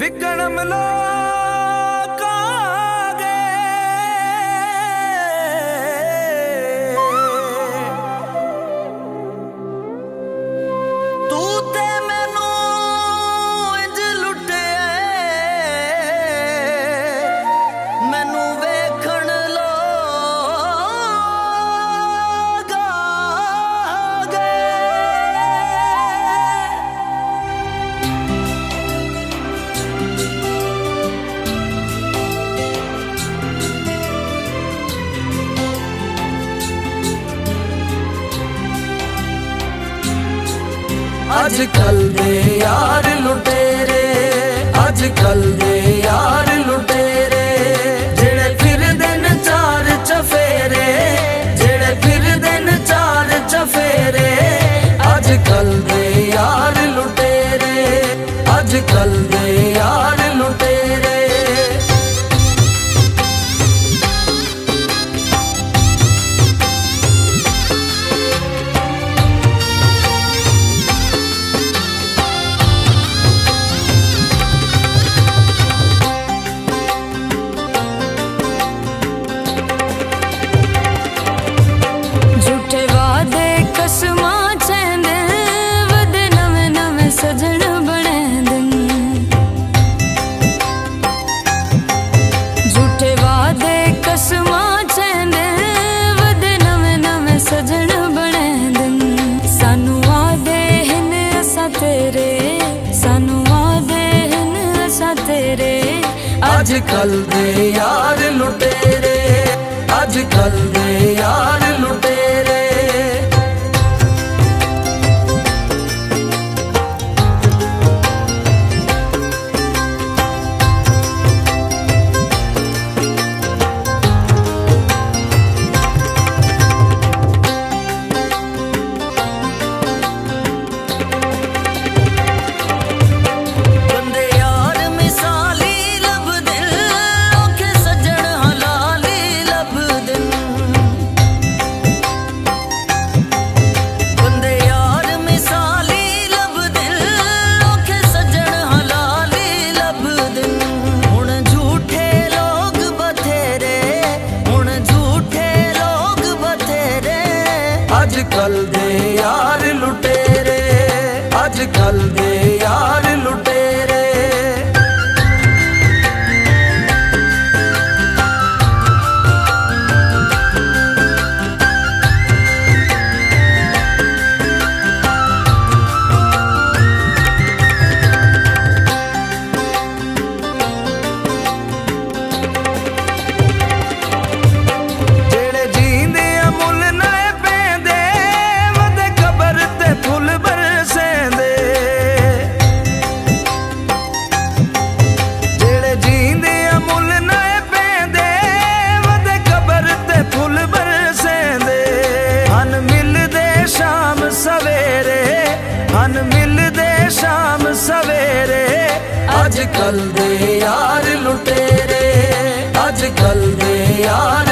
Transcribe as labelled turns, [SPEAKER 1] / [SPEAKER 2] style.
[SPEAKER 1] विकण मिलो
[SPEAKER 2] अजकल दे यार लुटेरे, अजकल दे यार लुटेरे, जेड़े फिरदे न चार चफेरे, जेड़े फिरदे न चार चफेरे। अजकल दे यार लुटेरे, अजकल दे यार लुटेरे। अजकल दे यार लुटेरे, अजकल दे यार लुटेरे। अजकल दे यार लुटेरे, अजकल दे यार लुटेरे। मिलदे शाम सवेरे। अजकल दे यार लुटेरे, अजकल दे यार